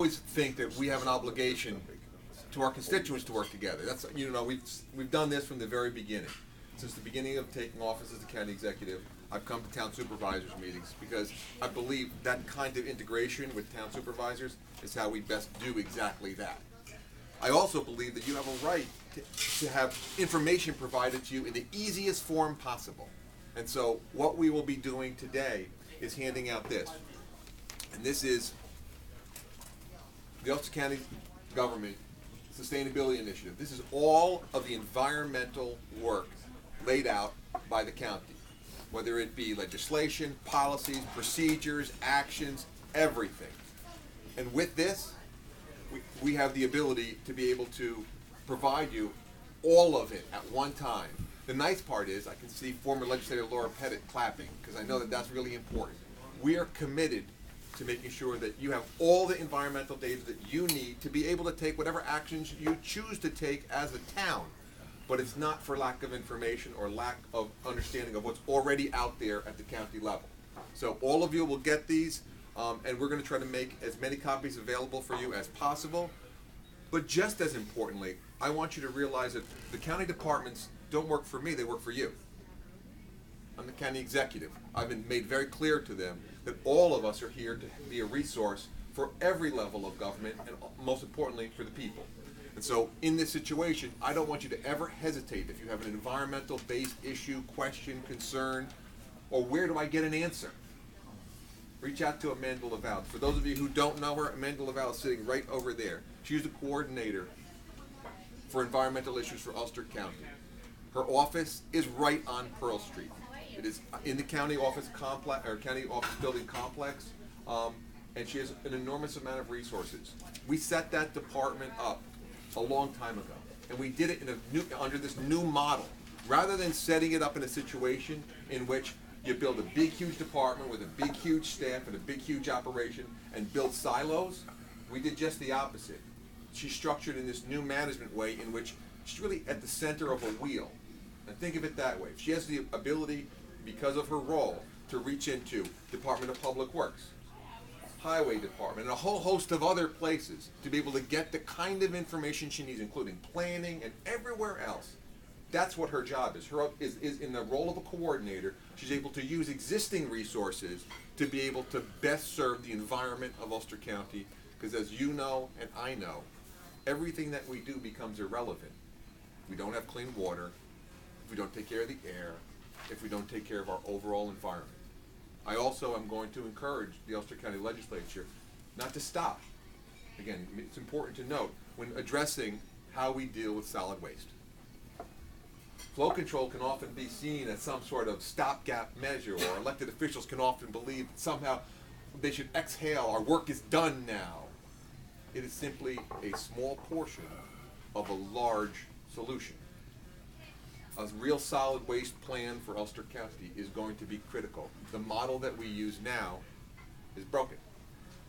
always think that we have an obligation to our constituents to work together. That's, we've done this from the very beginning. Since the beginning of taking office as the county executive, I've come to town supervisors meetings because I believe that kind of integration with town supervisors is how we best do exactly that. I also believe that you have a right to have information provided to you in the easiest form possible. And so what we will be doing today is handing out this. And this is the Ulster County Government Sustainability Initiative. This is all of the environmental work laid out by the county, whether it be legislation, policies, procedures, actions, everything. And with this, we have the ability to be able to provide you all of it at one time. The nice part is I can see former legislator Laura Pettit clapping because I know that that's really important. We are committed to making sure that you have all the environmental data that you need to be able to take whatever actions you choose to take as a town. But it's not for lack of information or lack of understanding of what's already out there at the county level. So all of you will get these, and we're going to try to make as many copies available for you as possible. But just as importantly, I want you to realize that the county departments don't work for me, they work for you. I'm the county executive. I've been made very clear to them that all of us are here to be a resource for every level of government and most importantly for the people. And so in this situation, I don't want you to ever hesitate if you have an environmental based issue, question, concern, or where do I get an answer? Reach out to Amanda Laval. For those of you who don't know her, Amanda Laval is sitting right over there. She's the coordinator for environmental issues for Ulster County. Her office is right on Pearl Street. It is in the county office complex or county office building complex, and she has an enormous amount of resources. We set that department up a long time ago, and we did it under this new model. Rather than setting it up in a situation in which you build a big, huge department with a big, huge staff and a big, huge operation and build silos, we did just the opposite. She's structured in this new management way in which she's really at the center of a wheel. And think of it that way. She has the ability, because of her role, to reach into Department of Public Works, Highway Department, and a whole host of other places to be able to get the kind of information she needs, including planning and everywhere else. That's what her job is. Her is in the role of a coordinator. She's able to use existing resources to be able to best serve the environment of Ulster County, because as you know and I know, everything that we do becomes irrelevant. If we don't have clean water, if we don't take care of the air, if we don't take care of our overall environment. I also am going to encourage the Ulster County Legislature not to stop. Again, it's important to note when addressing how we deal with solid waste. Flow control can often be seen as some sort of stopgap measure, or elected officials can often believe that somehow they should exhale, our work is done now. It is simply a small portion of a large solution. A real solid waste plan for Ulster County is going to be critical. The model that we use now is broken.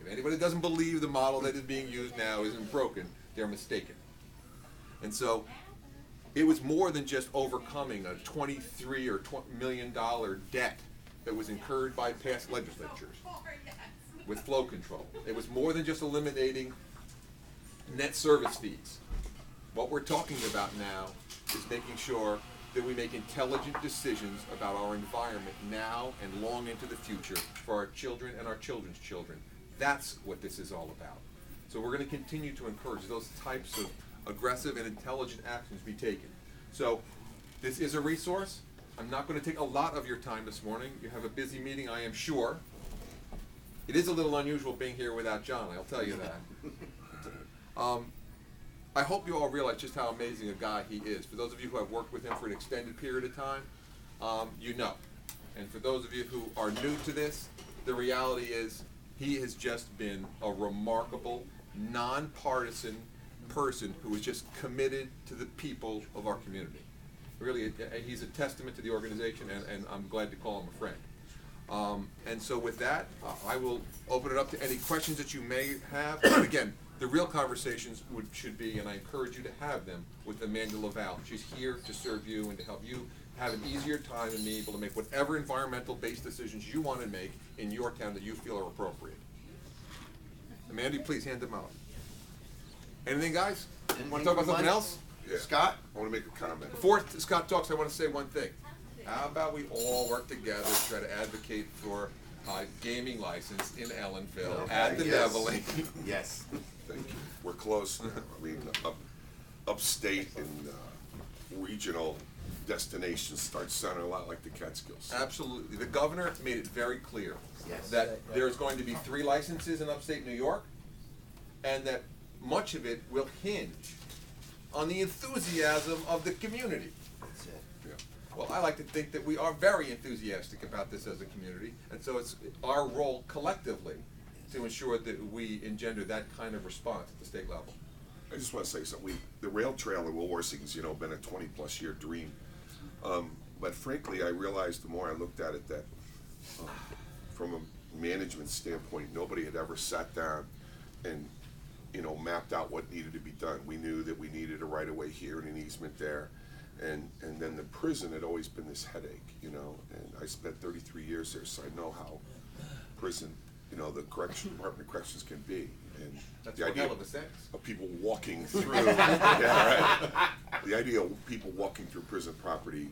If anybody doesn't believe the model that is being used now isn't broken, they're mistaken. And so it was more than just overcoming a $23 or $20 million debt that was incurred by past legislatures with flow control. It was more than just eliminating net service fees. What we're talking about now is making sure that we make intelligent decisions about our environment now and long into the future for our children and our children's children. That's what this is all about. So we're going to continue to encourage those types of aggressive and intelligent actions be taken. So this is a resource. I'm not going to take a lot of your time this morning. You have a busy meeting, I am sure. It is a little unusual being here without John, I'll tell you that. I hope you all realize just how amazing a guy he is. For those of you who have worked with him for an extended period of time, you know. And for those of you who are new to this, the reality is he has just been a remarkable, nonpartisan person who is just committed to the people of our community. Really, he's a testament to the organization, and I'm glad to call him a friend. And so with that, I will open it up to any questions that you may have. But again, the real conversations should be, and I encourage you to have them, with Amanda Laval. She's here to serve you and to help you have an easier time in being able to make whatever environmental-based decisions you want to make in your town that you feel are appropriate. Mandy, please hand them out. Anything, guys? Anything Want to talk about for something lunch? else? Yeah. Scott? I want to make a comment. Before Scott talks, I want to say one thing. How about we all work together to try to advocate for a gaming license in Ellenville at the Yes. Beverly? Yes. Thank you. We're close now. I mean, upstate and regional destinations start sounding a lot like the Catskills. Absolutely. The governor made it very clear Yes. that there's going to be 3 licenses in upstate New York, and that much of it will hinge on the enthusiasm of the community. That's it. Yeah. Well, I like to think that we are very enthusiastic about this as a community, and so it's our role collectively to ensure that we engender that kind of response at the state level. I just want to say something. The rail trail in Woolworthing's, been a 20-plus year dream. But frankly, I realized the more I looked at it that from a management standpoint, nobody had ever sat down and, mapped out what needed to be done. We knew that we needed a right-of-way here and an easement there. And then the prison had always been this headache, and I spent 33 years there, so I know how prison, the Department of Corrections can be. And That's the one idea hell of a sentence. of people walking through, yeah, right. The idea of people walking through prison property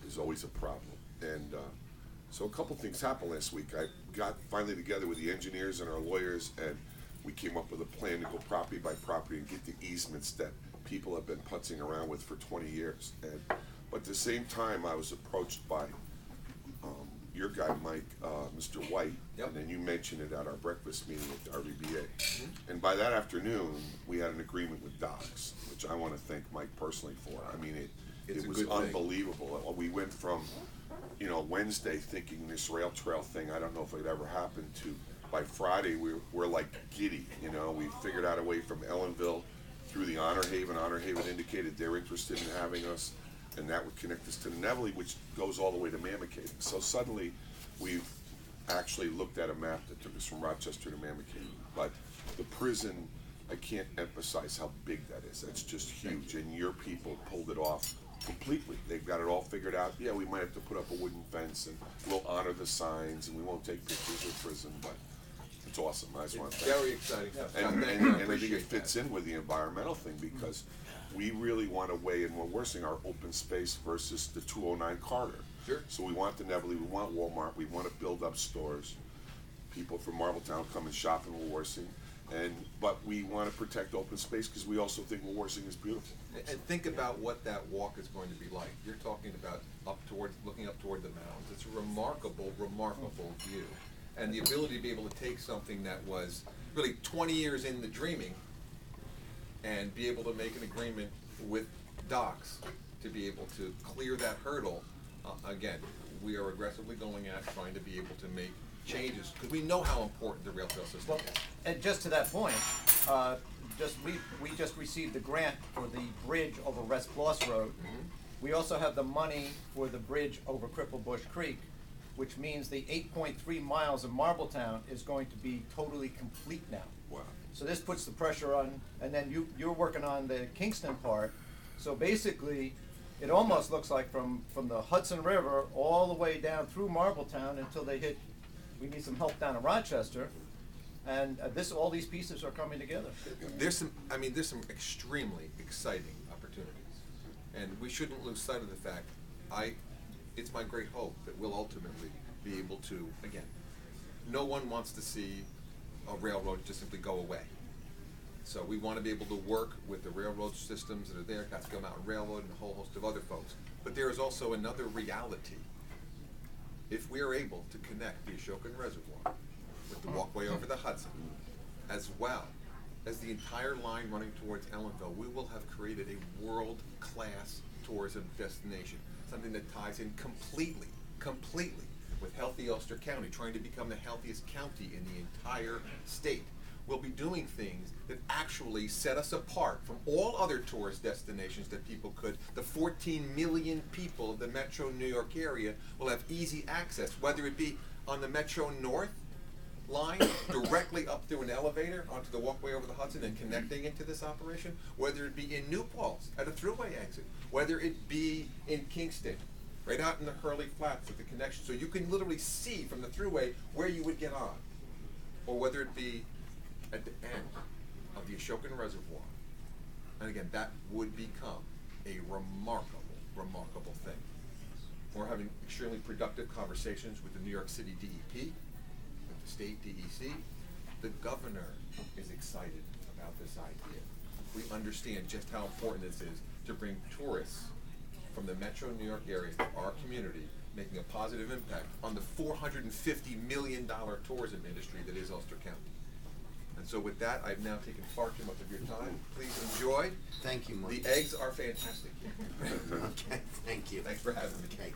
is always a problem. And so a couple things happened last week. I got finally together with the engineers and our lawyers, and we came up with a plan to go property by property and get the easements that people have been putzing around with for 20 years. But at the same time, I was approached by your guy, Mike, Mr. White, Yep. and then you mentioned it at our breakfast meeting at the RVBA. And by that afternoon, we had an agreement with Docs, which I want to thank Mike personally for. I mean, It's it a was good thing. unbelievable. We went from, Wednesday thinking this rail trail thing, I don't know if it ever happened, to by Friday, we're like giddy, We figured out a way from Ellenville through the Honor Haven. Honor Haven indicated they're interested in having us, and that would connect us to the Nevele, which goes all the way to Mamakating. So suddenly, we've actually looked at a map that took us from Rochester to Mamakating. But the prison, I can't emphasize how big that is. That's just huge, and your people pulled it off completely. They've got it all figured out. Yeah, we might have to put up a wooden fence, and we'll honor the signs, and we won't take pictures of prison, but it's awesome. I just want to thank you. Very exciting stuff. And Thank you. I think it Appreciate fits that. in with the environmental thing, because we really want to weigh in what we're seeing, our open space versus the 209 corridor. Sure. So we want the Nevele, we want Walmart, we want to build up stores. People from Marbletown come and shop in Woolworthing, but we want to protect open space because we also think Woolworthing is beautiful. And think about what that walk is going to be like. You're talking about looking up toward the mountains. It's a remarkable, remarkable view. And the ability to be able to take something that was really 20 years in the dreaming and be able to make an agreement with Docs to be able to clear that hurdle. Again, we are aggressively going at trying to be able to make changes because we know how important the rail trail system is. And just to that point, we just received the grant for the bridge over West Floss Road. We also have the money for the bridge over Cripple Bush Creek, which means the 8.3 miles of Marbletown is going to be totally complete now. Wow. So this puts the pressure on, and then you're working on the Kingston part. So basically, it almost looks like from the Hudson River all the way down through Marbletown until they hit, we need some help down in Rochester. And all these pieces are coming together. There's some extremely exciting opportunities, and we shouldn't lose sight of the fact. It's my great hope that we'll ultimately be able to, again, no one wants to see a railroad just simply go away. So we want to be able to work with the railroad systems that are there, Catskill Mountain Railroad and a whole host of other folks. But there is also another reality. If we are able to connect the Ashokan Reservoir with the walkway over the Hudson, as well as the entire line running towards Ellenville, we will have created a world-class tourism destination, something that ties in completely with healthy Ulster County, trying to become the healthiest county in the entire state. We'll be doing things that actually set us apart from all other tourist destinations that people could. The 14 million people of the Metro New York area will have easy access, whether it be on the Metro North line, directly up through an elevator onto the walkway over the Hudson and connecting into this operation, whether it be in New Paltz at a thruway exit, whether it be in Kingston, right out in the Hurley Flats at the connection. So you can literally see from the thruway where you would get on. or whether it be at the end of the Ashokan Reservoir. And again, that would become a remarkable, remarkable thing. We're having extremely productive conversations with the New York City DEP, with the state DEC. The governor is excited about this idea. We understand just how important this is to bring tourists from the metro New York area to our community, making a positive impact on the $450 million tourism industry that is Ulster County. And so with that, I've now taken far too much of your time. Please enjoy. Thank you, Mike. The eggs are fantastic. Okay, thank you. Thanks for having me. Okay.